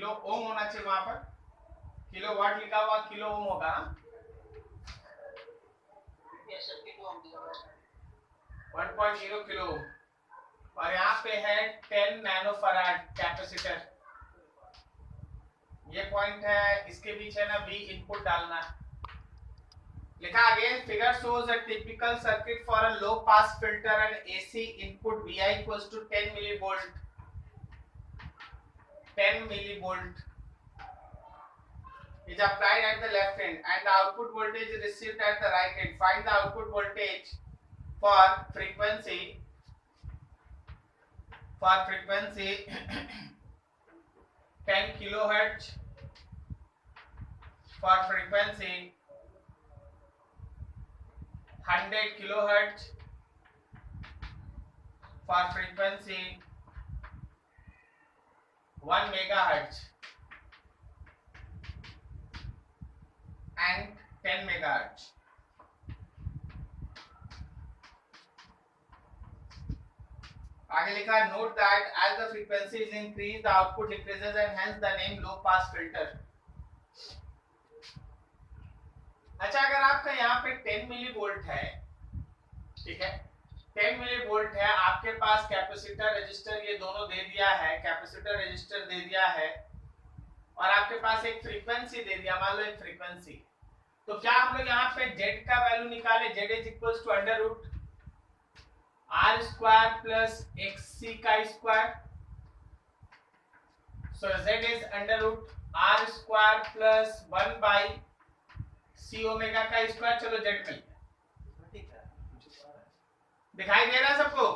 Kilo ohm होना चाहिए वहां पर, किलो वाट लिखा हुआ किलो ओम होगा। 1.0 किलो ओम, और यहाँ पे है 10 नैनोफैराड कैपेसिटर। ये पॉइंट है, इसके बीच है ना V इनपुट डालना। लिखा आगे, figure shows a typical circuit for a low pass filter and AC input Vi equals to 10 millivolt 10 millivolt is applied at the left end and the output voltage is received at the right end. Find the output voltage for frequency 10 kilohertz, for frequency 100 kilohertz, for frequency 1 megahertz and 10 megahertz. आगे लिखा है, note that as the frequency is increased, the output decreases and hence the name low pass filter. अच्छा, अगर आपका यहाँ पे 10 milli volt है, ठीक है, 10 मिली वोल्ट है, आपके पास कैपेसिटर रेजिस्टर ये दोनों दे दिया है, कैपेसिटर रेजिस्टर दे दिया है, और आपके पास एक फ्रीक्वेंसी दे दिया, मान लो एक फ्रीक्वेंसी, तो क्या हम लोग यहाँ पे Z का वैल्यू निकाले, Z is equals to under root R square plus XC का square, so Z is under root R square plus 1 by C omega का स्क्वायर। चलो Z मिल गया, दिखाई दे रहा है सबको?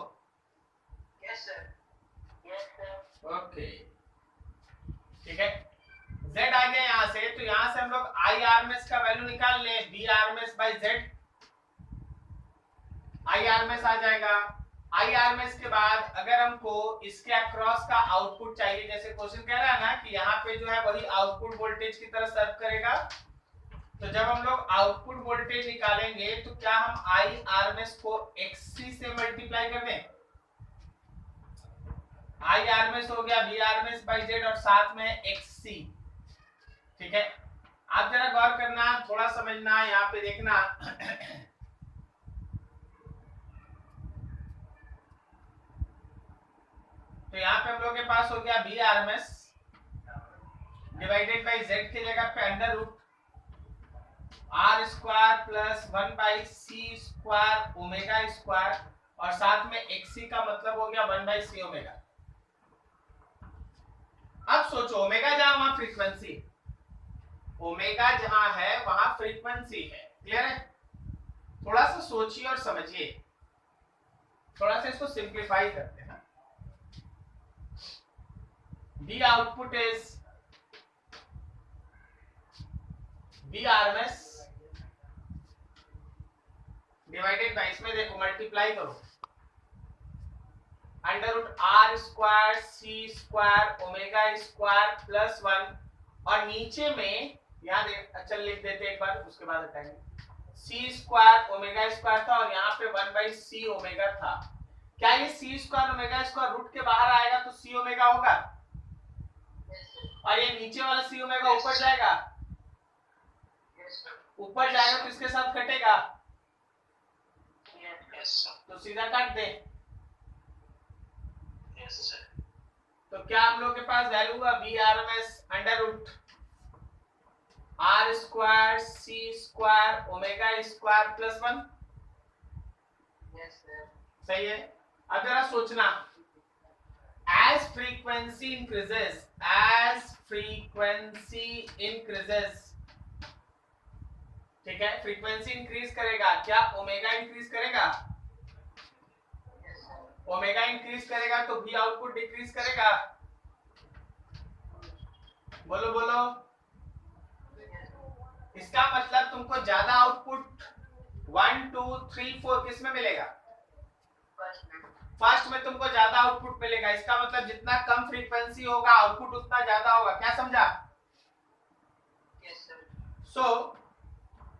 Yes sir, yes sir. Okay, ठीक है, Z आ गया यहाँ से, तो यहाँ से हम लोग IRMS का वैल्यू निकाल ले, VRMS बाई Z। IRMS आ जाएगा। IRMS के बाद अगर हमको इसके अक्रॉस का आउटपुट चाहिए, जैसे क्वेश्चन कह रहा है ना कि यहाँ पे जो है वही आउटपुट वोल्टेज की तरह सर्व करेगा, तो जब हम लोग आउटपुट वोल्टेज निकालेंगे तो क्या हम IRMS को XC से मल्टीप्लाई कर दें? IRMS हो गया VRMS बाई Z और साथ में XC, ठीक है। आप जरा गौर करना, थोड़ा समझना, यहाँ पे देखना तो यहाँ पे हम लोग के पास हो गया VRMS डिवाइडेड बाई Z की जगह पे under root R square plus 1 by C square omega square, और साथ में XC का मतलब हो गया 1 बाई C ओमेगा। अब सोचो, ओमेगा जहां वहां फ्रीक्वेंसी, ओमेगा जहां है वहां फ्रीक्वेंसी है, क्लियर है? थोड़ा सा सोचिए और समझिए, थोड़ा सा इसको सिंप्लीफाई करते हैं। The output is VRMS divided by, इसमें देखो मल्टीप्लाई करो, under root R square C square omega square plus 1, और नीचे में यहाँ देख, अच्छा लिख देते एक बार, उसके बाद हटाएंगे, C स्क्वायर ओमेगा स्क्वायर था और यहाँ पे 1 बाई C ओमेगा था। क्या ये C square omega square root के बाहर आएगा तो C ओमेगा होगा, और ये नीचे वाला C ओमेगा ऊपर जाएगा, ऊपर जाएगा तो इसके साथ कटेगा, तो सीधा काट दे। तो क्या हम लोग के पास वैल्यू हुआ VRMS under root R square C square omega square plus 1, सही है। अब जरा सोचना, as frequency increases, ठीक है, फ्रीक्वेंसी इंक्रीज करेगा, क्या ओमेगा इंक्रीज करेगा? ओमेगा इंक्रीज करेगा तो V आउटपुट डिक्रीज करेगा, बोलो बोलो। इसका मतलब तुमको ज्यादा आउटपुट 1 2 3 4 किस में मिलेगा? फर्स्ट में तुमको ज्यादा आउटपुट मिलेगा, इसका मतलब जितना कम फ्रीक्वेंसी होगा आउटपुट उतना ज्यादा होगा, क्या समझा? सो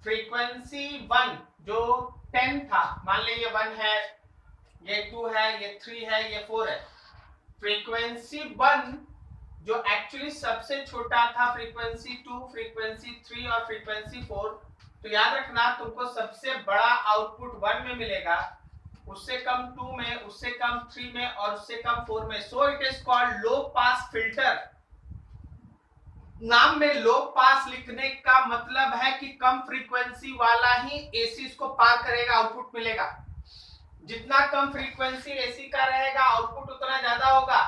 फ्रीक्वेंसी 1 जो 10 था, मान लीजिए 1 है, ये 2 है, ये 3 है, ये 4 है, फ्रीक्वेंसी 1 जो एक्चुअली सबसे छोटा था फ्रीक्वेंसी 2, फ्रीक्वेंसी 3 और फ्रीक्वेंसी 4। तो याद रखना तुमको सबसे बड़ा आउटपुट 1 में मिलेगा, उससे कम 2 में, उससे कम 3 में और उससे कम 4 में। सो it is called low pass filter. नाम में लो पास लिखने का मतलब है कि कम फ्रीक्वेंसी वाला ही एसी इसको पार करेगा, आउटपुट मिलेगा। जितना कम फ्रीक्वेंसी एसी का रहेगा आउटपुट उतना ज्यादा होगा।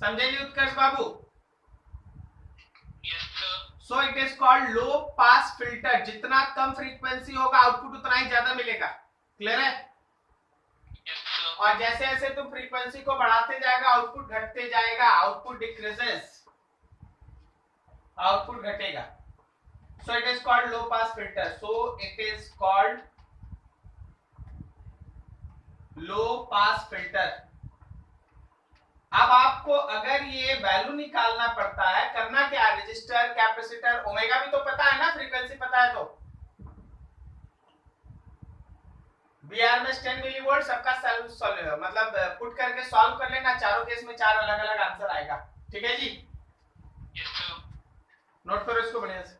समझे जी उत्कर्ष बाबू? Yes sir. So it is called low pass filter. जितना कम फ्रीक्वेंसी होगा आउटपुट उतना ही ज्यादा मिलेगा। क्लियर है? Yes sir. और जैसे जैसे तुम फ्रीक्वेंसी को बढ़ाते जाएगा आउटपुट घटते जाएगा, आउटपुट डिक्रीजेस, आउटपुट घटेगा। सो it is called low pass filter. So it is called low pass filter. अब आपको अगर ये वैल्यू निकालना पड़ता है, करना क्या है? रजिस्टर, कैपेसिटर, ओमेगा भी तो पता है ना, फ्रीक्वेंसी पता है तो बीआरएमएस 10 मिलीवोल्ट सबका मतलब पुट करके सॉल्व कर लेना। चारों केस में 4 अलग अलग आंसर आएगा। ठीक है जी? Yes sir. नोट करो इसको बढ़िया से।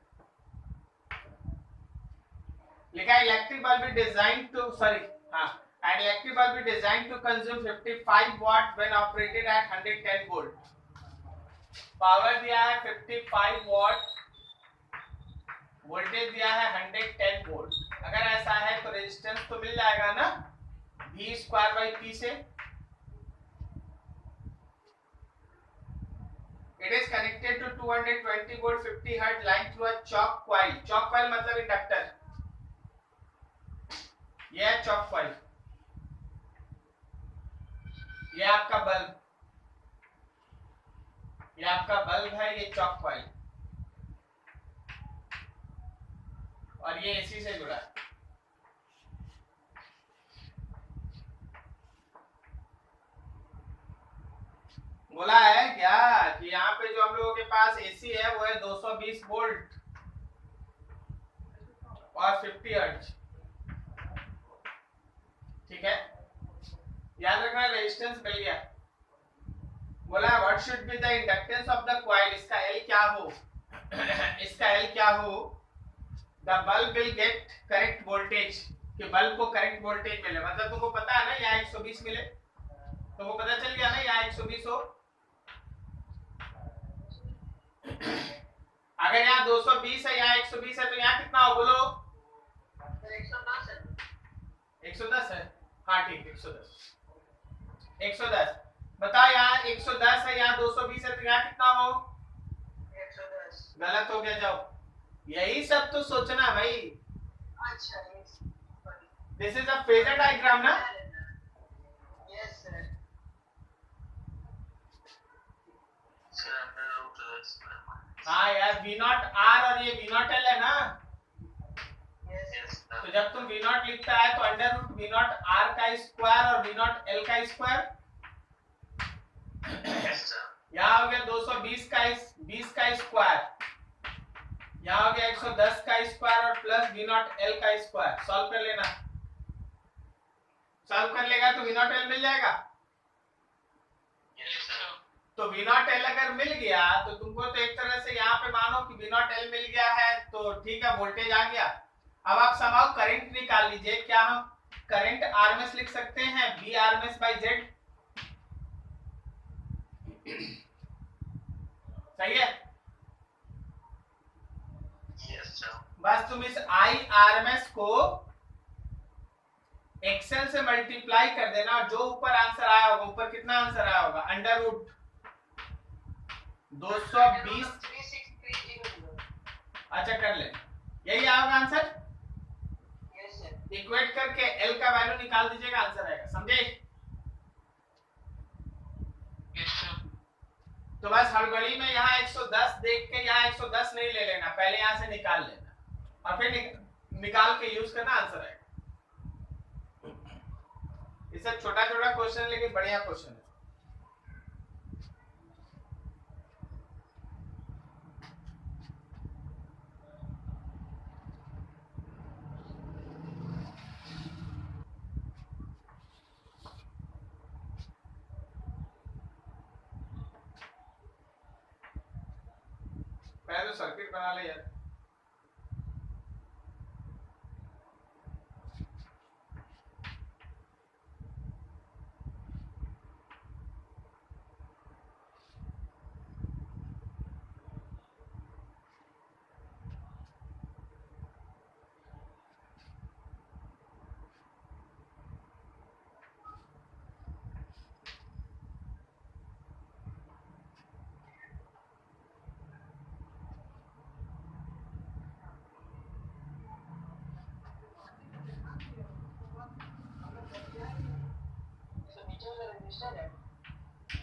लिखा है electric bulb is design to an electric bulb is designed to consume 55 watt when operated at 110 volt. Power दिया है 55 watt, वोल्टेज दिया है 110 वोल्ट। अगर ऐसा है तो रेजिस्टेंस तो मिल जाएगा ना V स्क्वायर बाई P से। It is connected to 220 volt 50 hertz line through a chalk coil. Chalk coil मतलब इंडक्टर। यह है chalk coil। ये आपका बल्ब, ये आपका बल्ब है, ये चॉक कॉइल, और ये एसी से जुड़ा है। बोला है क्या कि यहाँ पे जो हम लोगों के पास एसी है वो है 220 वोल्ट और 50 हर्ट्ज। ठीक है, याद रखना रेजिस्टेंस मिल गया। बोला what should be the inductance of the coil, इसका एल क्या हो इसका एल क्या हो। The bulb will get correct voltage, कि बल्ब को करेक्ट वोल्टेज मिले। मतलब तुमको पता है ना यहाँ 120 मिले, तुमको पता चल गया ना यहाँ 120 हो। अगर यहाँ 220 है, यहाँ 120 है, तो यहाँ कितना हो बोलो? 110 है। हाँ ठीक, 110 बताओ। यहाँ 110 है, यहाँ 220 है, तो यहाँ कितना हो? 110। गलत हो गया, जाओ। यही सब तो सोचना भाई। अच्छा, this is a phasor diagram ना। Yes sir. हाँ यार, V नॉट R और ये V नॉट L है ना। Yes sir. तो जब तुम V नॉट लिखता है तो under root V not R का स्क्वायर और V नॉट L का स्क्वायर। यहाँ हो गया 220 का 20 का स्क्वायर, यहाँ हो गया 110 का स्क्वायर और प्लस V नॉट L का स्क्वायर। सॉल्व कर लेना, सॉल्व कर लेगा तो V नॉट L मिल जाएगा। तो V नॉट L अगर मिल गया तो तुमको तो एक तरह से यहाँ पे मानो कि V नॉट L मिल गया है तो ठीक है, वोल्टेज आ गया। अब आप समाओ करंट निकाल लीजिए। क्या हम करंट आरएमएस लिख सकते हैं? V RMS by Z। सही है? बस तुम इस I आरएमएस को एक्सेल से मल्टीप्लाई कर देना और जो ऊपर आंसर आया होगा, ऊपर कितना आंसर आया होगा? Under root 220। अच्छा कर ले, यही आएगा आंसर। इक्वेट करके L का वैल्यू निकाल दीजिएगा, आंसर आएगा। समझे? तो बस हड़बड़ी में यहाँ 110 देख के यहाँ 110 नहीं ले लेना, पहले यहाँ से निकाल लेना और फिर निकाल के यूज करना, आंसर आएगा। ये सब छोटा छोटा क्वेश्चन लेकिन बढ़िया क्वेश्चन है। सर्किट बना ले यार।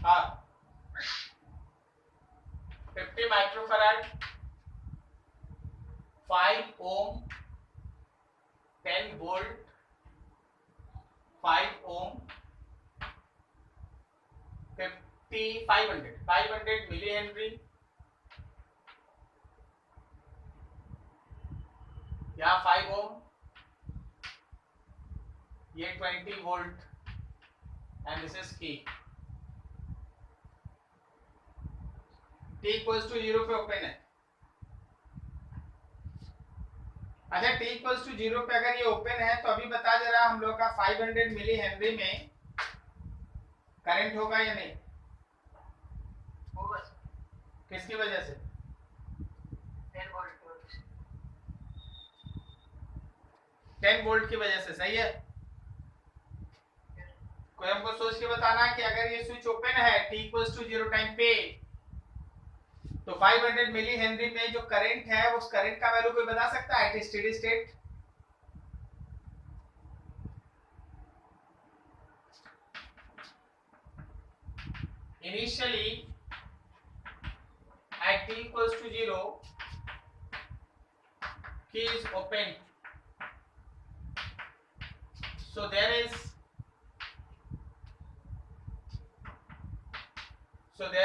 हाँ 50 माइक्रोफैराड 5 ओम 10 वोल्ट 5 ओम 500 मिली हेनरी यहाँ 5 ओम ये 20 वोल्ट एंड दिस इज की t इक्वल्स टू 0 पे ओपन है। अच्छा t इक्वल्स टू 0 पे अगर ये ओपन है तो अभी बता दे रहा हम लोग का 500 मिली हेनरी में करंट होगा या नहीं होगा। किसकी वजह से 10 वोल्ट 10 वोल्ट की वजह से। सही है। कोई हमको सोच के बताना है कि अगर ये स्विच ओपन है t इक्वल्स टू 0 टाइम पे तो 500 मिली हेनरी में जो करंट है उस करंट का वैल्यू कोई बता सकता है at steady state. Initially at t equals to 0 key is open, so there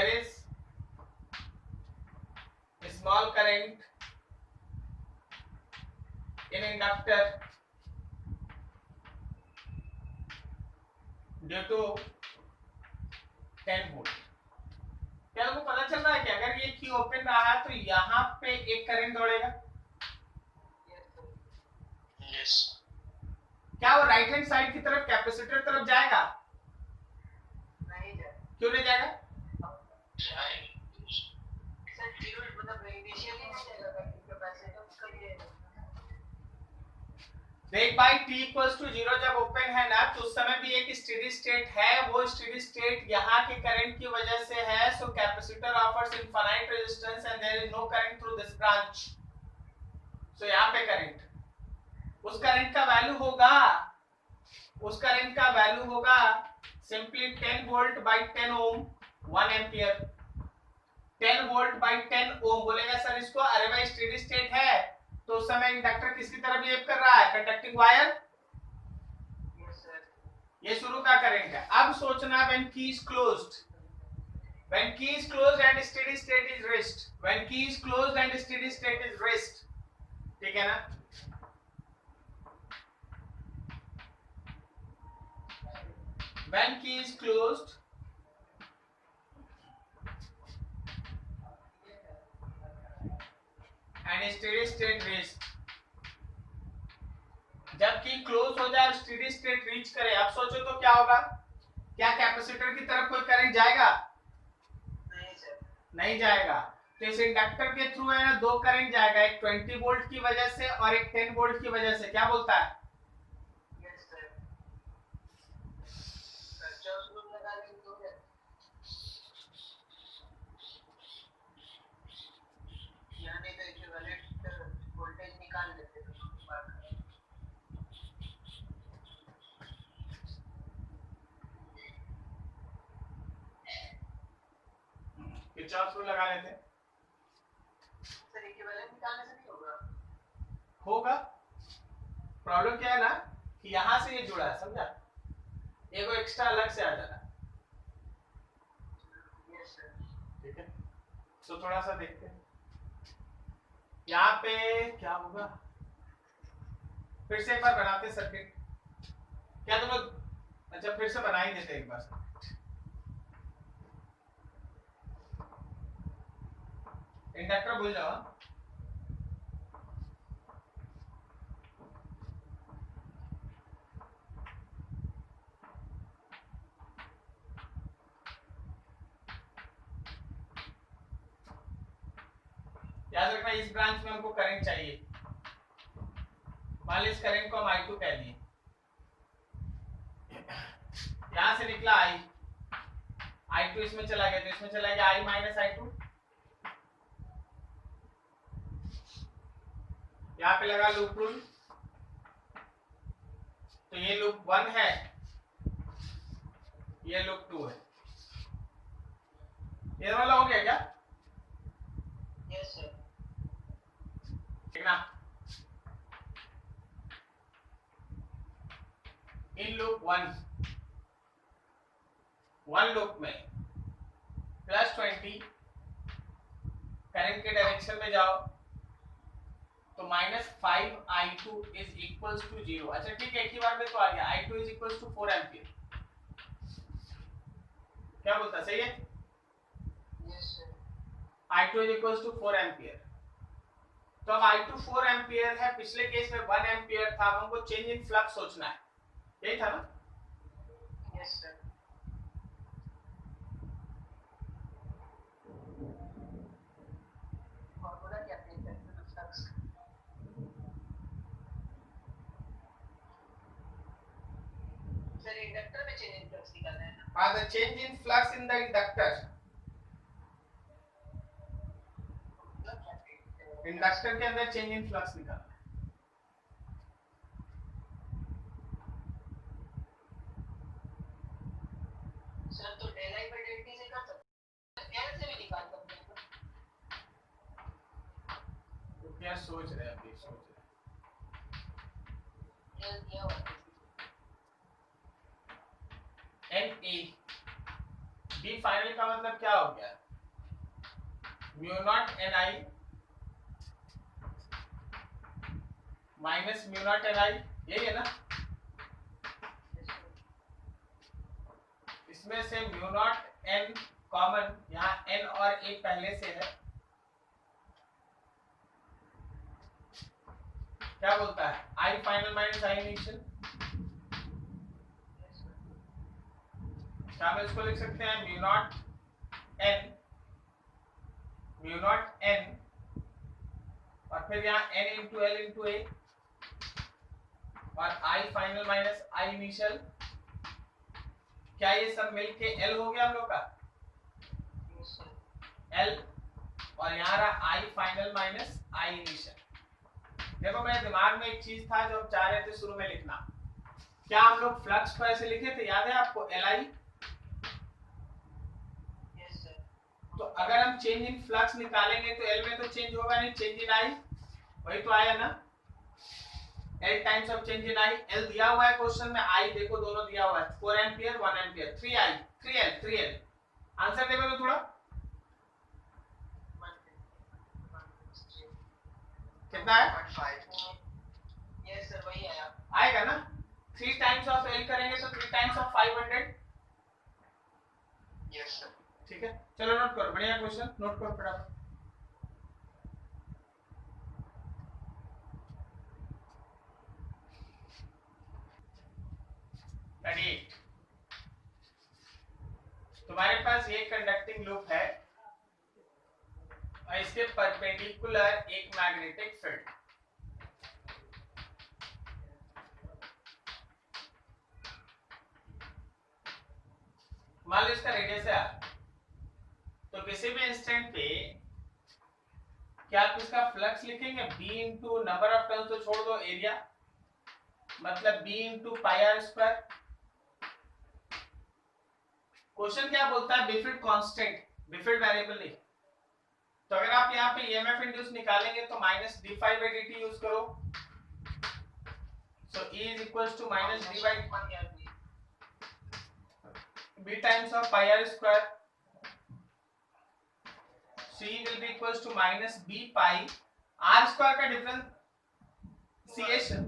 is a small current in inductor due to 10 volt. क्या आपको पता चल रहा है कि अगर ये की ओपन रहा है तो यहाँ पे एक करंट दौड़ेगा। यस क्या वो राइट हैंड साइड की तरफ कैपेसिटर तरफ जाएगा? नहीं जाए। क्यों नहीं जाएगा? सर जीरो मतलब इनिशियली नहीं जाएगा कैपेसिटर उसका ये देख भाई t इक्वल्स टू 0 जब ओपन है ना तो उस समय भी एक स्टेडी स्टेट है। वो स्टेडी स्टेट यहाँ के करंट की वजह से है। So capacitor offers infinite resistance and there is no current through this branch. So यहाँ पे करंट उस करंट का वैल्यू होगा simply 10 volt by 10 ohm 1 ampere. 10 volt by 10 ohm बोलेगा सर इसको। अरे भाई स्टेडी स्टेट है तो उस समय इंडक्टर किसकी तरफ बिहेव कर रहा है? Conducting wire. ये शुरू का करंट है। अब सोचना when key is closed and steady state is rest, when key is closed and steady state is rest, ठीक है ना? When key is closed and steady state rest, जबकि क्लोज हो जाए स्टेडी स्टेट रीच करे। अब सोचो तो क्या होगा? क्या कैपेसिटर की तरफ कोई करंट जाएगा? नहीं सर नहीं जाएगा। तो इस इंडक्टर के थ्रू है ना दो करंट जाएगा, एक 20 वोल्ट की वजह से और एक 10 वोल्ट की वजह से। क्या बोलता है? यस सर खर्चा उसमें लगा लेंगे तो क्या यानी तो इक्विवेलेंट वोल्टेज निकाल लेते हैं उसके बाद किरचॉफ रूल लगा लेते हैं। सर इक्विवेलेंट निकालने से नहीं होगा। प्रॉब्लम क्या है ना कि यहाँ से ये जुड़ा है, समझा? ये को एक्स्ट्रा अलग से आ जाना। यस सर ठीक है, तो थोड़ा सा देखते हैं यहाँ पे क्या होगा। फिर से एक बार बनाते सर्किट। क्या तुम लोग अच्छा फिर से बना ही देते एक बार। इंडक्टर भूल जाओ। याद रखना इस ब्रांच में हमको करंट चाहिए, मान लीजिए इस करंट को हम I2 कह दिए, यहां से निकला I2 इसमें चला गया, तो इसमें चला गया I माइनस I2, यहाँ पे लगा लूप रूल, तो ये लूप 1 है, ये लूप 2 है, ये वाला हो गया क्या? Yes sir. देखना इन लूप 1 लूप में +20 करंट के डायरेक्शन में जाओ तो -5I2 इज इक्वल्स टू 0। अच्छा ठीक है, एक ही बार में तो आ गया, I2 is equals to 4 ampere. क्या बोलता, सही है? Yes sir. I2 is equals to 4 ampere. तो अब I2 4 एम्पियर है, पिछले केस में 1 एम्पियर था, हमको चेंज इन फ्लक्स सोचना है, यही था ना? Yes sir. फॉर्मूला क्या है फ्लक्स? सर इंडक्टर में चेंज इन फ्लक्स निकालना है ना? हाँ, the change in flux in the inductor, inductor के अंदर चेंज इन फ्लक्स निकालना है। सर तो del I by del T से कर सकते हैं, L से भी निकाल सकते हैं। तो क्या सोच रहे हैं अभी, सोच रहे L दिया हुआ है। NA B फाइनल का मतलब क्या हो गया? Mu naught NI minus mu naught NI, यही है ना? इसमें से म्यू नॉट N कॉमन, यहाँ N और A पहले से है, क्या बोलता है? I final minus I initial. क्या हम इसको लिख सकते हैं? म्यू नॉट N और फिर यहाँ N into L into A और I final minus I initial. क्या ये सब मिलके L हो गया हम लोग का? L और यहाँ रहा I final minus I initial. देखो मेरे दिमाग में एक चीज था जो हम चाह रहे थे शुरू में लिखना, क्या हम लोग फ्लक्स को ऐसे लिखे थे, याद है आपको? LI। तो अगर हम चेंज इन फ्लक्स निकालेंगे तो L में तो चेंज होगा नहीं, चेंज इन I, वही तो आया ना, L times of change in I। L दिया हुआ है क्वेश्चन में, I देखो दोनों दिया हुआ है, 4 ampere 1 ampere, 3I 3L। Answer देखो तो थोड़ा कितना है? 1.5। यस सर वही आया, आएगा ना? 3 टाइम्स ऑफ L करेंगे तो 3 टाइम्स ऑफ 500। Yes sir. ठीक है, चलो नोट करो, बढ़िया क्वेश्चन, नोट करो फटाफट। तुम्हारे पास ये कंडक्टिंग लूप है और इसके परपेंडिकुलर एक मैग्नेटिक फील्ड, मान लो इसका रेडियस है, तो किसी भी इंस्टेंट पे क्या आप इसका फ्लक्स लिखेंगे? B into number of turns तो छोड़ दो, एरिया, मतलब B into pi r square. Question क्या बोलता है? बिफिड कांस्टेंट, बिफिड वेरिएबल नहीं। तो अगर आप यहाँ पे EMF इंड्यूस निकालेंगे तो माइनस d∅dt यूज करो, so E is equals to minus d b times of pi r square, C will be equals to minus b pi r square का डिफरेंशिएशन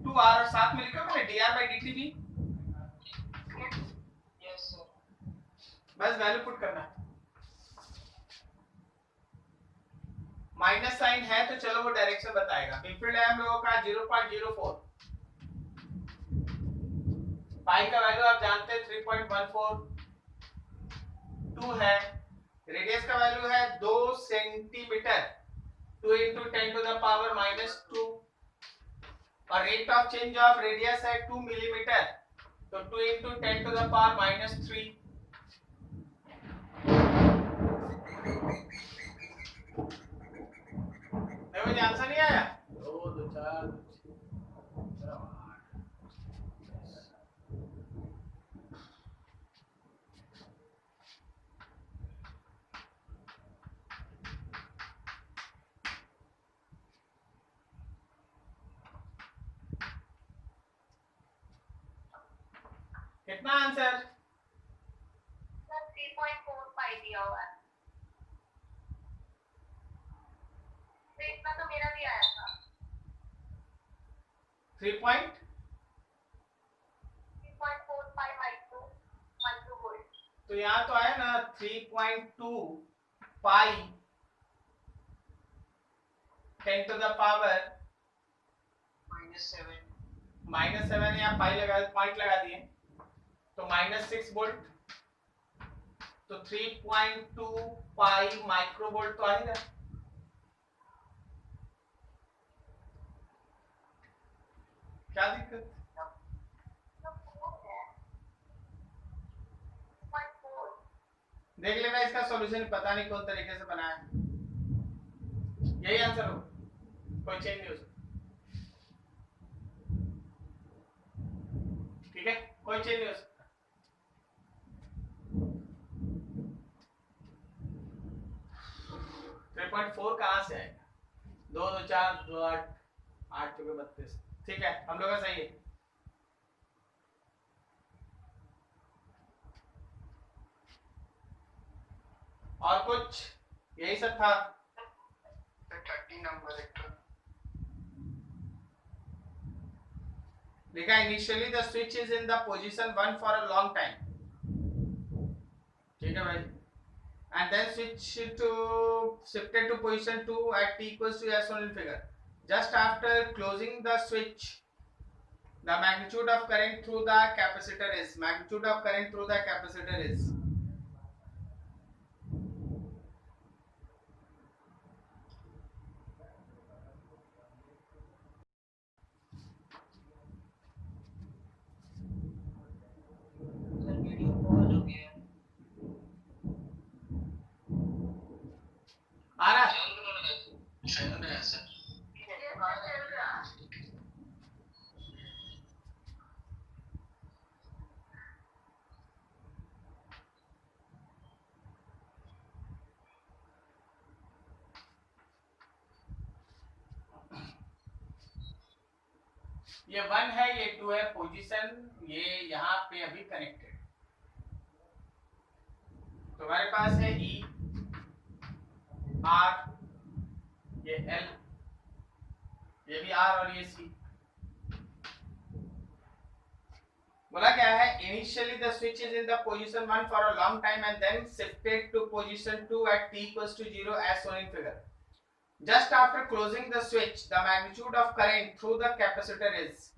2r और साथ में लिखा मैंने dr by dt भी। Yes sir. बस value put करना है, माइनस साइन है तो चलो वो डायरेक्शन बताएगा। बिफिड है हम लोगों का 0.04, पाई का वैल्यू आप जानते हैं 3.14, 2 है, रेडियस का वैल्यू है 2 centimetre, 2 into 10 to the power minus 2 और rate of change of radius है 2 मिलीमीटर, तो 2 into 10 to the power minus 3। मुझे आंसर नहीं आया। 2 2 4 कितना आंसर? सर 3.45 दिया हुआ है। तो इतना तो मेरा भी आया था। 3.45 माइक्रोवोल्ट। तो यहाँ तो आया ना 3.2 पाई 10 to the power -7 या पाई लगा पॉइंट लगा दिए तो -6 वोल्ट, तो 3.2 पाई माइक्रोवोल्ट तो आएगा। क्या दिक्कत? देख लेना इसका सॉल्यूशन, पता नहीं कौन तरीके से बनाया, यही आंसर हो, कोई चेंज नहीं हो सकता। ठीक है, कोई चेंज नहीं हो सकता। .4 कहां से आएगा? 2 2 4 2 8 8 चौके 32। ठीक है, हम लोग का सही है। और कुछ? यही सब था। 30 नंबर देखा, initially the switch is in the position 1 for a long time. ठीक है भाई, and then shifted to position 2 at t equals to as shown in figure. Just after closing the switch, the magnitude of current through the capacitor is आ रहा है? ये 1 है, ये 2 है position, ये यहाँ पे अभी कनेक्टेड। तो हमारे पास है E R, ये L, ये भी R और ये C। बोला क्या है? Initially the switch is in the position 1 for a long time and then shifted to position 2 at t equals to 0 as shown in figure. Just after closing the switch, the magnitude of current through the capacitor is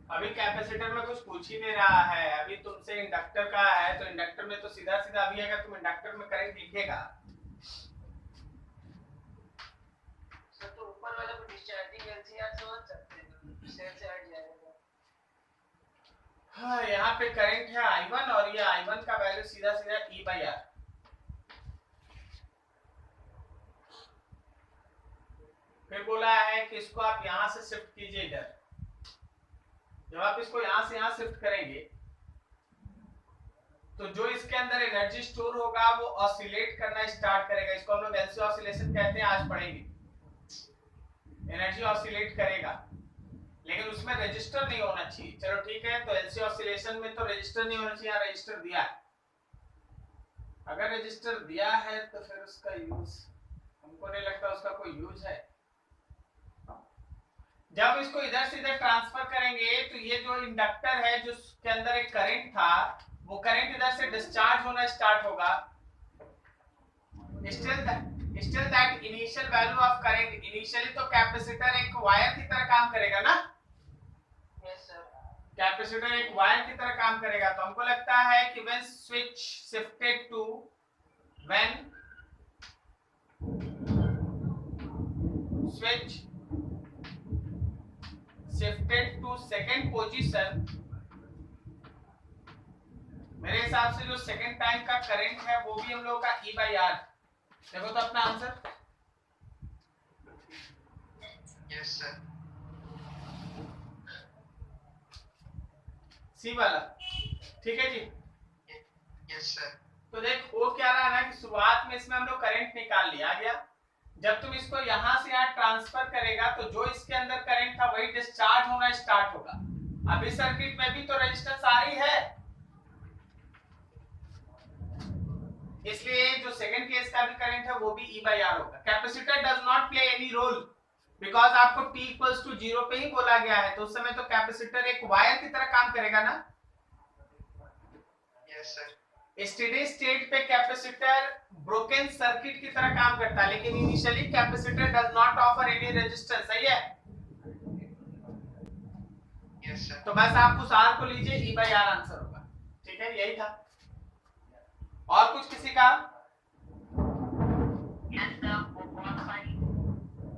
अभी capacitor में कुछ पूछ ही नहीं रहा है, अभी तुमसे inductor का है, तो इंडक्टर में तो सीधा सीधा अभी अगर तुम इंडक्टर में करंट लिखेगा तो ऊपर वाले को डिस्चार्जिंग एलसीआर समझ सकते हैं, सेल से हट जाएगा। हाँ, यहाँ पे करंट है I1 और ये I1 का वैल्यू सीधा सीधा E/R। फिर बोला है कि इसको आप यहाँ से शिफ्ट कीजिए इधर। जब आप इसको यहाँ से यहाँ शिफ्ट करेंगे तो जो इसके अंदर एनर्जी स्टोर होगा वो ऑसिलेट करना स्टार्ट करेगा। इसको हम लोग एलसी ऑसिलेशन कहते हैं, आज पढ़ेंगे। एनर्जी ऑसिलेट करेगा, लेकिन उसमें रजिस्टर नहीं होना चाहिए। चलो ठीक है, तो एलसी ऑसिलेशन में तो रजिस्टर नहीं होना चाहिए, रजिस्टर दिया है। अगर रजिस्टर दिया है तो फिर उसका यूज हमको नहीं लगता उसका कोई यूज है। जब इसको इधर से इधर ट्रांसफर करेंगे तो ये जो इंडक्टर है जिसके अंदर एक करंट था, वो करंट इधर से डिस्चार्ज होना स्टार्ट होगा। Still that initial value of current, initially तो कैपेसिटर एक वायर की तरह काम करेगा ना। Yes sir. कैपेसिटर एक वायर की तरह काम करेगा, तो हमको लगता है कि when switch shifted to when switch shifted to second position, मेरे हिसाब से जो सेकंड टाइम का करंट है वो भी हम लोगों का E by R। देखो तो अपना आंसर। Yes sir. सी वाला ठीक है जी। Yes sir. तो देख वो क्या रहा ना कि शुरुआत में इसमें हम लोग करंट निकाल लिया गया, जब तुम इसको यहां से यहां ट्रांसफर करेगा तो जो इसके अंदर करंट था वही डिस्चार्ज होना स्टार्ट होगा। अभी सर्किट में भी तो रेजिस्टेंस आ रही है, इसलिए जो सेकंड केस का भी करंट है वो भी E by R होगा। Capacitor does not play any role because आपको T इक्वल्स टू 0 पे ही बोला गया है, तो उस समय तो कैपेसिटर एक वायर की तरह काम करेगा ना। Yes sir. स्टेडी स्टेट पे कैपेसिटर ब्रोकन सर्किट की तरह काम करता है, लेकिन initially capacitor does not offer any resistance. सही है। Yes sir. तो बस आप उस R को लीजिए, E by R आंसर होगा। ठीक है, यही था। और कुछ किसी का?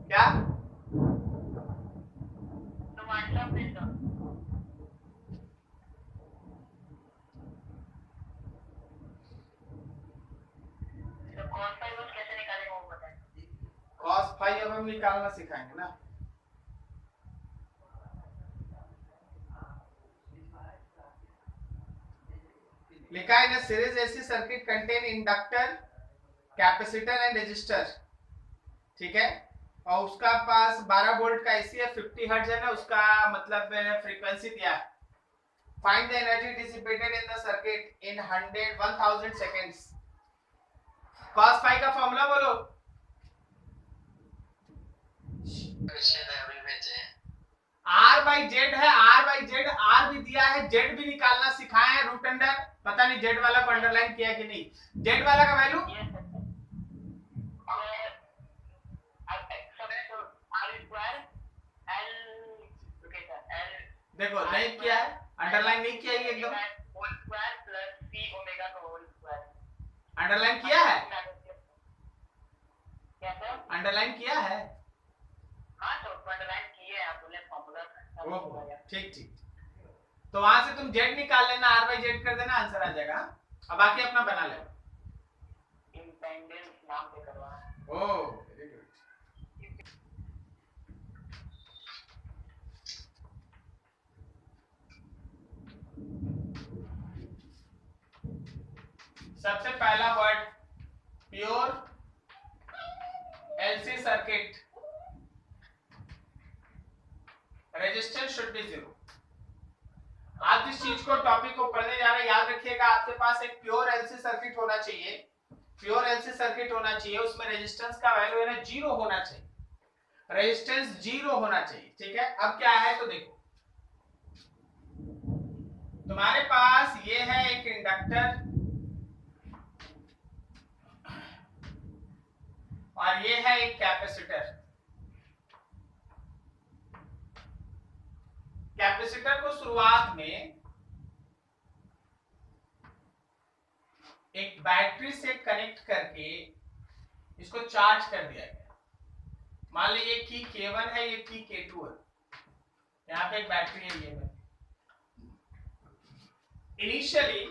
क्या? cos फाई अब हम निकालना सिखाएंगे ना। लिखा है ना, series AC circuit contain inductor, capacitor and resistor. ठीक है, और उसका पास 12 वोल्ट का एसी है, 50 हर्ट्ज है ना, उसका मतलब फ्रीक्वेंसी दिया है। Find the energy dissipated in the circuit in 1000 seconds. cos phi का फॉर्मूला बोलो। R बाई जेड है, R बाई जेड, R भी दिया है, जेड भी निकालना सिखाए हैं रूट अंडर। पता नहीं जेड वाला को अंडरलाइन किया कि नहीं। जेड वाला का वैल्यू देखो नहीं किया है, अंडरलाइन नहीं किया है एकदम। अंडरलाइन किया है, अंडरलाइन किया है। ठीक ठीक, तो वहां से तुम जेड निकाल लेना, आर बाई जेड कर देना, आंसर आ जाएगा। अब बाकी अपना बना ले। Oh very good. सबसे पहला word pure LC circuit, resistance should be 0। आप जिस चीज को टॉपिक को पढ़ने जा रहे हैं याद रखिएगा, आपके पास एक प्योर एलसी सर्किट होना चाहिए। प्योर एलसी सर्किट होना चाहिए, उसमें रेजिस्टेंस का वैल्यू है ना 0 होना चाहिए, रेजिस्टेंस 0 होना चाहिए। ठीक है, अब क्या है तो देखो, तुम्हारे पास ये है एक इंडक्टर और ये है एक कैपेसिटर। कैपेसिटर को शुरुआत में एक बैटरी से कनेक्ट करके इसको चार्ज कर दिया गया। मान लीजिए की K1 है, ये की K2 है, यहाँ पे एक बैटरी है ये में। Initially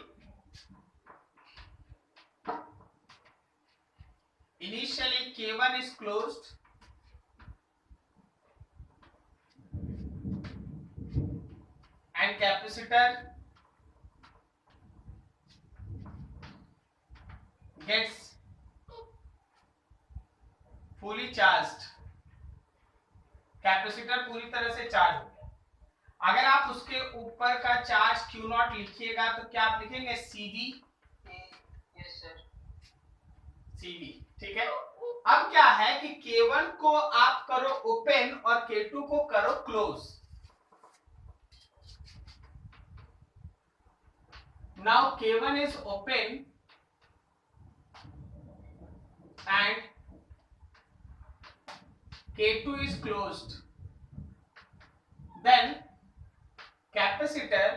K1 is closed and capacitor gets fully charged। Capacitor पूरी तरह से चार्ज हो गया। अगर आप उसके ऊपर का चार्ज Q0 लिखिएगा तो क्या आप लिखेंगे CV। Yes sir. CV ठीक है। अब क्या है कि K1 को आप करो ओपन और K2 को करो close. Now K1 is open and K2 is closed, then capacitor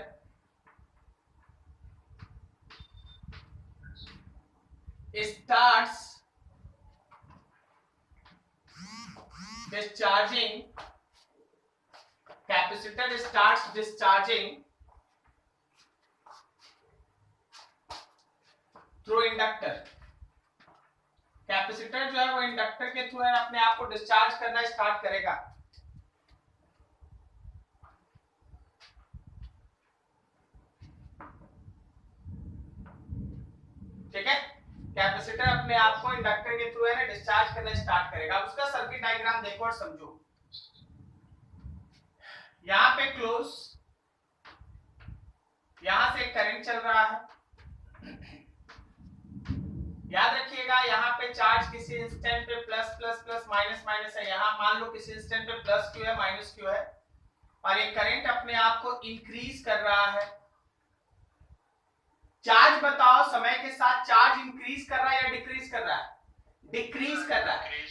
starts discharging through inductor. Capacitor जो है वो इंडक्टर के थ्रू है अपने आप को डिस्चार्ज करना स्टार्ट करेगा। ठीक है, कैपेसिटर अपने आप को इंडक्टर के थ्रू है ना डिस्चार्ज करना स्टार्ट करेगा। अब उसका सर्किट डायग्राम देखो और समझो। यहां पे क्लोज, यहां से करंट चल रहा है। याद रखिएगा यहाँ पे चार्ज किसी इंस्टेंट पे plus plus plus minus minus है, यहाँ मान लो किसी इंस्टेंट पे प्लस क्यू है माइनस क्यू है, और ये करंट अपने आप को इंक्रीज कर रहा है। चार्ज बताओ समय के साथ चार्ज इंक्रीज कर रहा है या डिक्रीज कर रहा है? डिक्रीज कर रहा है।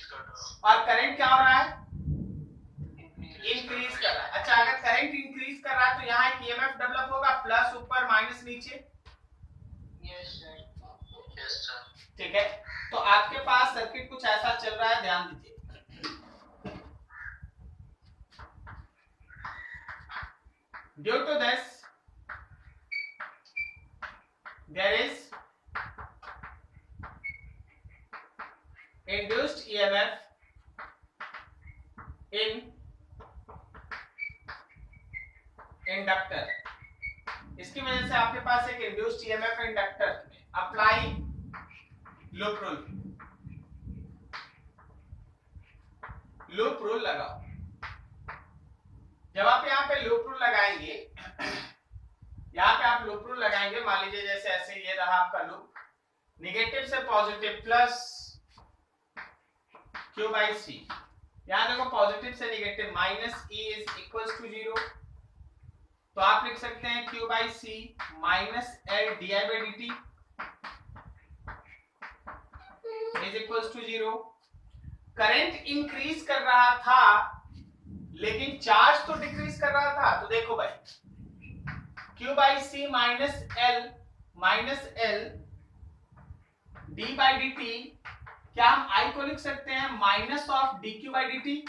और करंट क्या हो रहा है? इंक्रीज कर रहा है। अच्छा, अगर करंट इंक्रीज कर रहा है तो यहाँ एक ईएमएफ डेवलप होगा, प्लस ऊपर माइनस नीचे। ठीक है, तो आपके पास सर्किट कुछ ऐसा चल रहा है, ध्यान दीजिए। Due to this there is induced EMF in inductor. इसकी वजह से आपके पास एक इंड्यूस्ड ईएमएफ इंडक्टर में। Apply loop rule, loop rule लगाओ। जब आप यहाँ पे लूप रूल लगाएंगे, यहाँ पे आप लूप रूल लगाएंगे, मान लीजिए जैसे ऐसे ये रहा आपका लूप, निगेटिव से positive plus Q by C. यहाँ देखो पॉजिटिव से negative minus E is equal to 0, तो आप लिख सकते हैं Q by C minus L D I by D T is equal to 0। Current increase कर रहा था लेकिन चार्ज तो डिक्रीज कर रहा था, तो देखो भाई Q by C minus L D by D T, क्या हम I को लिख सकते हैं minus of D Q by D T?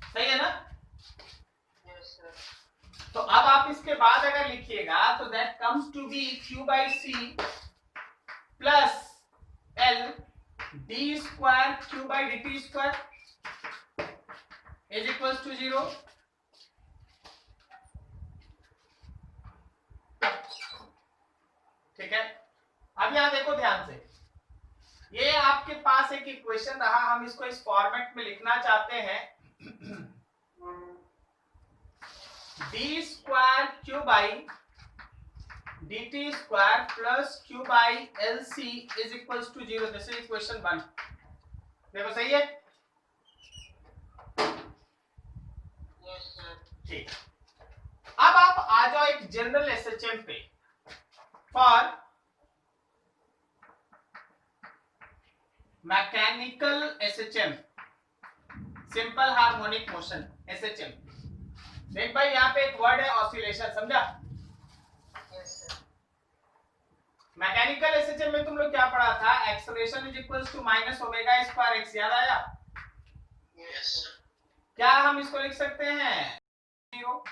सही है ना? तो अब आप इसके बाद अगर लिखिएगा तो that comes to be Q by C plus L D square Q by D T square is equals to 0। ठीक है, अब यहां देखो ध्यान से, ये आपके पास एक इक्वेशन रहा, हम इसको इस फॉर्मेट में लिखना चाहते हैं, D square Q by D T square plus Q by L C is equals to 0। This is equation 1। देखो सही है? ठीक, अब आप आ जाओ एक जनरल एसएचएम पे, for mechanical SHM, simple harmonic motion SHM. देख भाई यहाँ पे एक वर्ड है ऑसिलेशन, समझा? मैकेनिकल एसएचएम में तुम लोग क्या पढ़ा था? Acceleration is equals to minus omega square X, याद आया? क्या हम इसको लिख सकते हैं 0?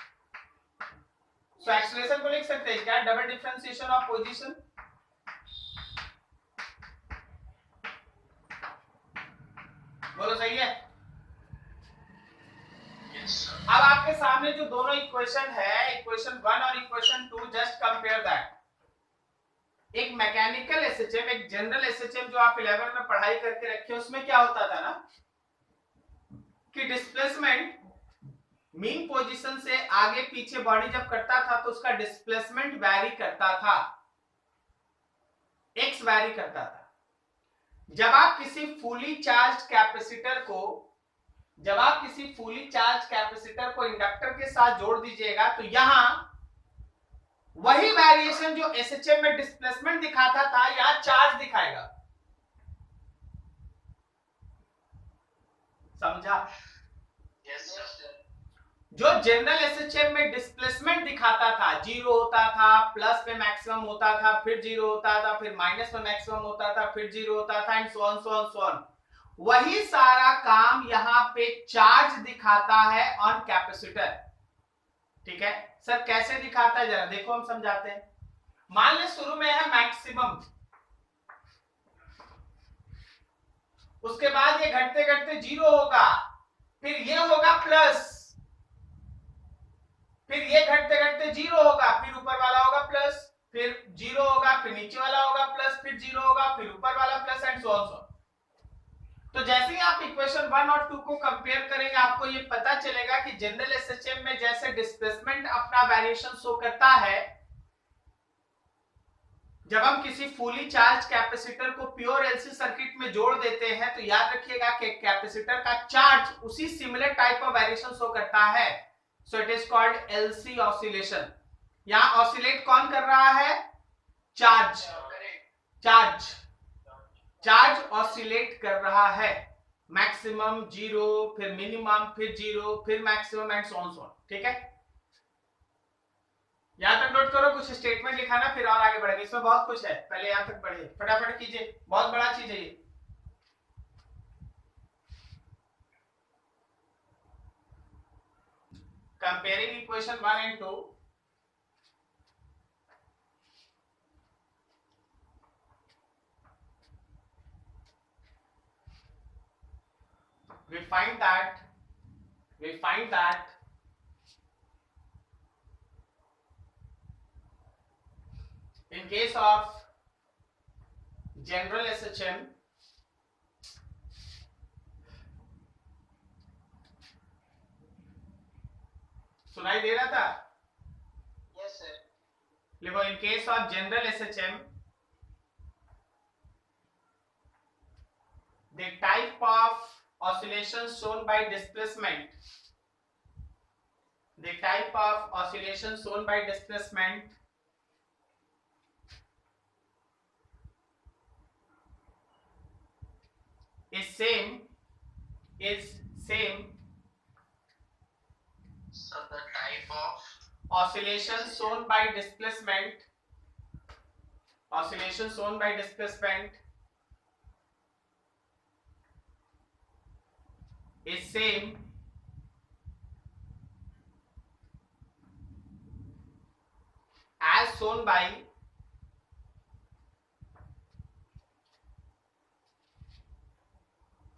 सो एक्सेलरेशन को लिख सकते हैं क्या? Double differentiation of position. बोलो सही है? अब आपके सामने जो दोनों इक्वेशन है, इक्वेशन 1 और इक्वेशन 2, जस्ट कंपेयर दैट। एक मैकेनिकल एसएचएम, एक जनरल एसएचएम जो आप 11 में पढ़ाई करके रखे, उसमें क्या होता था ना कि डिस्प्लेसमेंट मीन पोजीशन से आगे पीछे बॉडी जब करता था तो उसका डिस्प्लेसमेंट वैरी करता था, एक्स वैरी करता था। जब आप किसी फुली चार्ज कैपेसिटर को इंडक्टर के साथ जोड़ दीजिएगा तो यहां वही वेरिएशन जो एसएचएम में डिस्प्लेसमेंट दिखाता था, यहां चार्ज दिखाएगा। समझा? Yes sir. जो जनरल एसएचएम में डिस्प्लेसमेंट दिखाता था, जीरो होता था, प्लस में मैक्सिमम होता था, फिर जीरो होता था, फिर माइनस में मैक्सिमम होता था, फिर जीरो होता था, and so on so on so on, वही सारा काम यहाँ पे चार्ज दिखाता है ऑन कैपेसिटर। ठीक है सर, कैसे दिखाता है जरा देखो, हम समझाते हैं। मान ले शुरू में है मैक्सिमम, उसके बाद ये घटते घटते जीरो होगा, फिर ये होगा प्लस, फिर ये घटते घटते जीरो होगा, फिर ऊपर वाला होगा प्लस, फिर जीरो होगा, फिर नीचे वाला होगा प्लस, फिर जीरो होगा, फिर ऊपर वाला plus, and so on so. तो जैसे ही आप इक्वेशन 1 और 2 को कंपेयर करेंगे, आपको ये पता चलेगा कि जनरल एसएचएम में जैसे डिस्प्लेसमेंट अपना वेरिएशन शो करता है, जब हम किसी फुली चार्ज कैपेसिटर को प्योर एलसी सर्किट में जोड़ देते हैं, तो याद रखिएगा कि कैपेसिटर का चार्ज उसी similar type of variation show करता है। सो it is called LC oscillation. यहां ऑसिलेट कौन कर रहा है? चार्ज। चार्ज चार्ज ऑसिलेट कर रहा है, मैक्सिमम जीरो, फिर मिनिमम, फिर जीरो, फिर maximum, and so on so on. ठीक है, यहां तक नोट करो, कुछ स्टेटमेंट लिखाना, फिर और आगे बढ़ेंगे। इसमें बहुत कुछ है, पहले यहां तक पढ़िए, फटाफट कीजिए, बहुत बड़ा चीज है ये। Comparing equation 1 and 2, we find that in case of general SHM, सुनाई दे रहा था? Yes sir. लिखो, in case of general SHM, the type of oscillation shown by displacement, the type of oscillation shown by displacement is same So the type of oscillation shown by displacement is same as shown by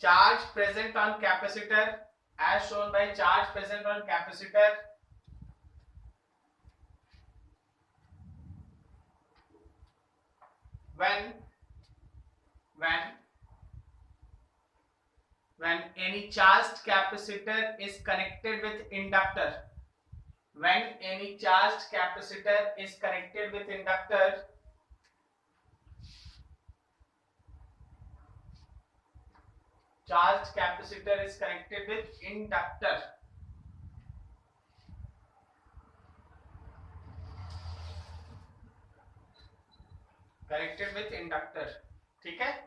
charge present on capacitor, as shown by charge present on capacitor when any charged capacitor is connected with inductor, when any charged capacitor is connected with inductor, charged capacitor is connected with inductor, ठीक है।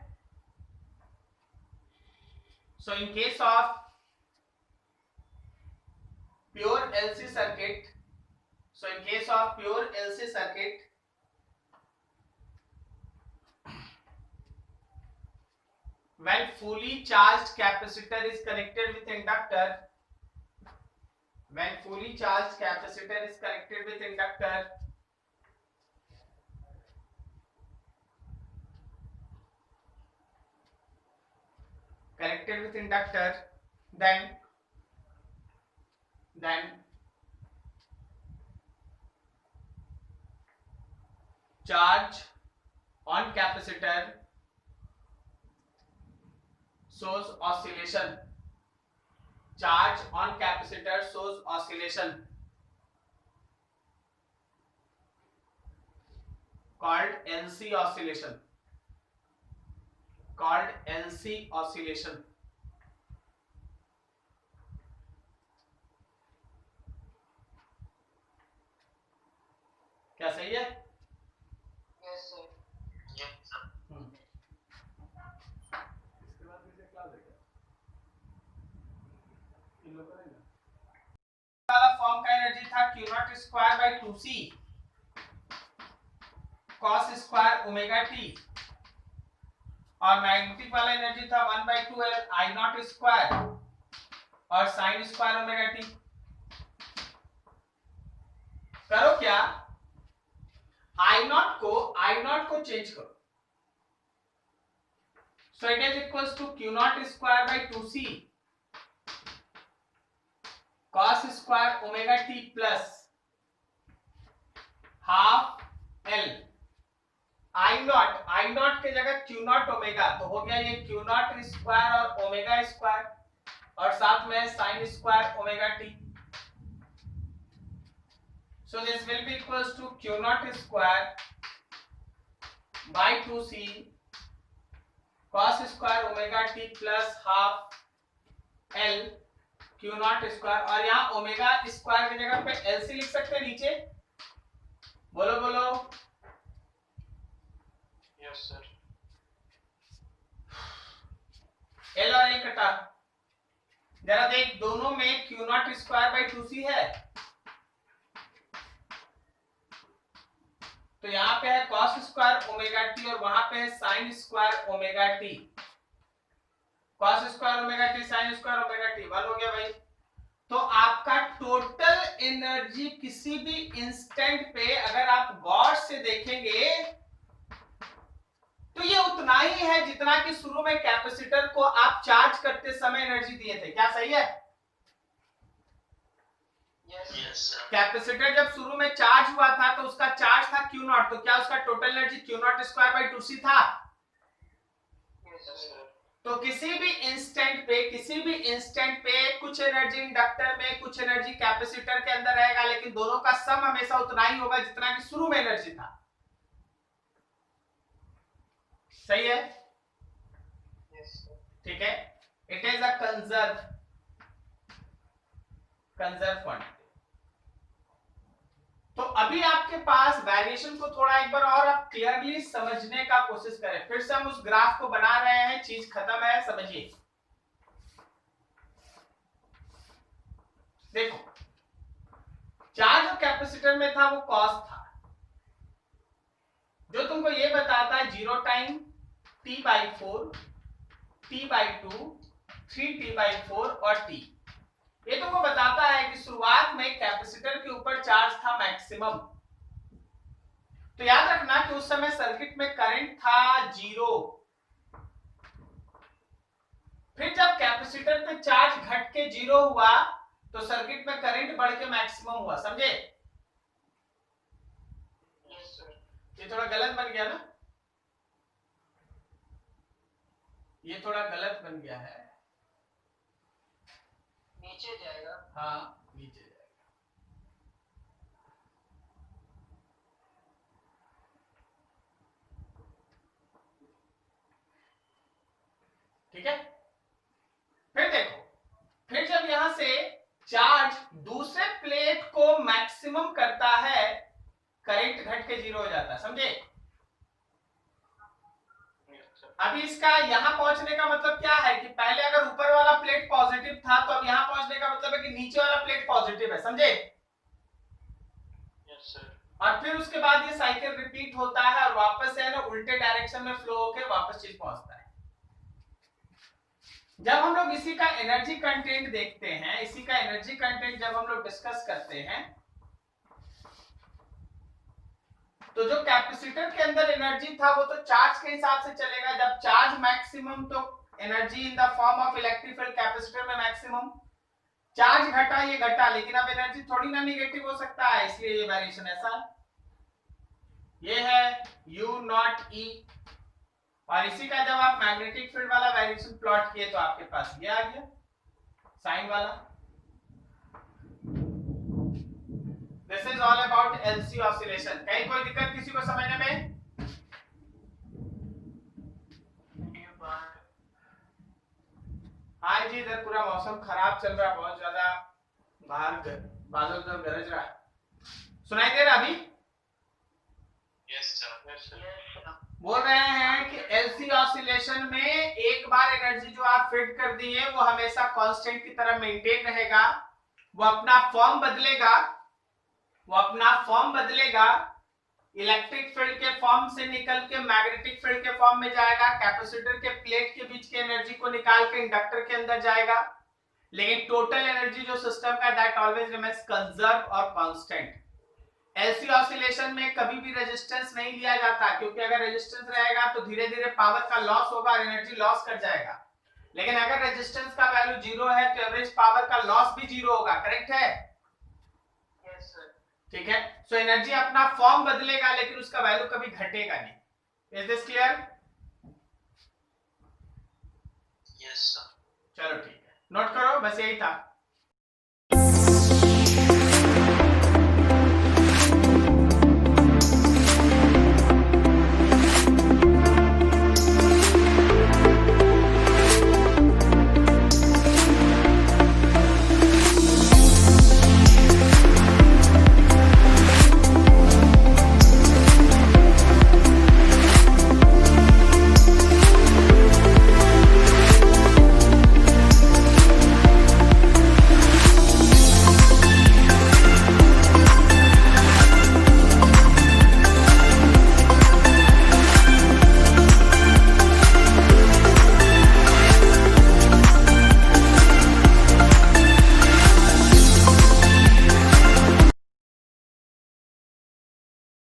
So in case of pure LC circuit, when fully charged capacitor is connected with inductor, then charge on capacitor shows oscillation, called LC oscillation, क्या सही है? Yes sir. Yes sir. इसके बाद मुझे class है क्या? वाला फॉर्म का एनर्जी था Q not square by 2C cos square omega t, और मैग्नेटिक वाला एनर्जी था 1/2L I नॉट स्क्वायर और साइन स्क्वायर ओमेगा t। करो क्या, I नॉट को चेंज करो, so it is equals to Q not square by 2C cos square omega t plus half L I not के जगह Q not omega, तो हो गया ये Q नॉट स्क्वायर और ओमेगा स्क्वायर और साथ में sign square omega t। So this will be equals to Q naught square by 2C cos square omega t plus half L Q naught square, और यहाँ ओमेगा स्क्वायर की जगह पे LC लिख सकते हैं नीचे, बोलो बोलो। Yes sir. L और L कटा, जरा देख दोनों में Q naught square by 2C है, तो यहाँ पे है cos स्क्वायर ओमेगा टी और वहां पे है sign square omega T. cos square omega T sign square omega T 1 हो गया भाई। तो आपका टोटल एनर्जी किसी भी इंस्टेंट पे अगर आप गौर से देखेंगे तो ये उतना ही है जितना कि शुरू में कैपेसिटर को आप चार्ज करते समय एनर्जी दिए थे। क्या सही है? कैपेसिटर जब शुरू में चार्ज हुआ था तो उसका चार्ज था Q नॉट, तो क्या उसका total energy Q not square by 2C था? तो किसी भी इंस्टेंट पे कुछ एनर्जी इंडक्टर में, कुछ एनर्जी कैपेसिटर के अंदर रहेगा, लेकिन दोनों का सम हमेशा उतना ही होगा जितना कि शुरू में एनर्जी था। सही है? ठीक है, it is a conserve quantity. तो अभी आपके पास वेरिएशन को थोड़ा एक बार और आप क्लियरली समझने का कोशिश करें। फिर से हम उस ग्राफ को बना रहे हैं, चीज खत्म है, समझिए। देखो, चार्ज जो कैपेसिटर में था वो कॉस था, जो तुमको ये बताता है 0 टाइम T/4, T/2, 3T/4 और T। ये तुमको बताता है कि शुरुआत में कैपेसिटर के ऊपर चार्ज था मैक्सिमम। तो याद रखना कि उस समय सर्किट में करंट था 0। फिर जब कैपेसिटर पे चार्ज घट के 0 हुआ तो सर्किट में करंट बढ़ के मैक्सिमम हुआ। समझे? ये थोड़ा गलत बन गया ना, ये थोड़ा गलत बन गया है। नीचे जाएगा। हाँ, नीचे जाएगा। ठीक है, फिर देखो, फिर जब यहां से चार्ज दूसरे प्लेट को मैक्सिमम करता है, करंट घट के 0 हो जाता है। समझे? अभी इसका यहां पहुंचने का मतलब क्या है कि पहले अगर ऊपर वाला प्लेट पॉजिटिव था तो अब यहां पहुंचने का मतलब है कि नीचे वाला प्लेट पॉजिटिव है। समझे? Yes sir. और फिर उसके बाद ये साइकिल रिपीट होता है और वापस है ना उल्टे डायरेक्शन में फ्लो होकर वापस चीज पहुंचता है। जब हम लोग इसी का एनर्जी कंटेंट देखते हैं, इसी का एनर्जी कंटेंट जब हम लोग डिस्कस करते हैं, तो जो कैपेसिटर के अंदर एनर्जी था वो तो चार्ज के हिसाब से चलेगा। जब चार्ज मैक्सिमम तो energy in the form of electric field capacitor में मैक्सिमम। चार्ज घटा, ये घटा, लेकिन अब एनर्जी थोड़ी ना निगेटिव हो सकता है, इसलिए ये वेरिएशन ऐसा है। ये है U नॉट E, और इसी का जब आप मैग्नेटिक फील्ड वाला वेरिएशन प्लॉट किए तो आपके पास ये आ गया साइन वाला। This is all about LC oscillation. कहीं कोई दिक्कत किसी को समझने में? हाँ जी, इधर पूरा मौसम खराब चल रहा है, बहुत ज्यादा बाहर बादल उधर गरज रहा है। सुनाई दे रहा अभी? Yes sir. बोल रहे हैं कि एलसी ऑसिलेशन में एक बार एनर्जी जो आप फीड कर दिए वो हमेशा कांस्टेंट की तरह मेंटेन रहेगा, वो अपना फॉर्म बदलेगा, इलेक्ट्रिक फील्ड के फॉर्म से निकल के मैग्नेटिक फील्ड के फॉर्म में जाएगा, कैपेसिटर के प्लेट के बीच की एनर्जी को निकाल के इंडक्टर के अंदर जाएगा, लेकिन टोटल एनर्जी जो सिस्टम का दैट ऑलवेज रिमेन्स कंजर्व और कांस्टेंट। एलसी ऑसिलेशन में कभी भी रेजिस्टेंस नहीं लिया जाता, क्योंकि अगर रेजिस्टेंस रहेगा तो धीरे धीरे पावर का लॉस होगा और एनर्जी लॉस कर जाएगा, लेकिन अगर रेजिस्टेंस का वैल्यू जीरो है तो एवरेज पावर का लॉस भी जीरो होगा। करेक्ट है? Yes sir. ठीक है, सो एनर्जी अपना फॉर्म बदलेगा लेकिन उसका वैल्यू कभी घटेगा नहीं। Is this clear? Yes sir. चलो ठीक है, नोट करो, बस यही था।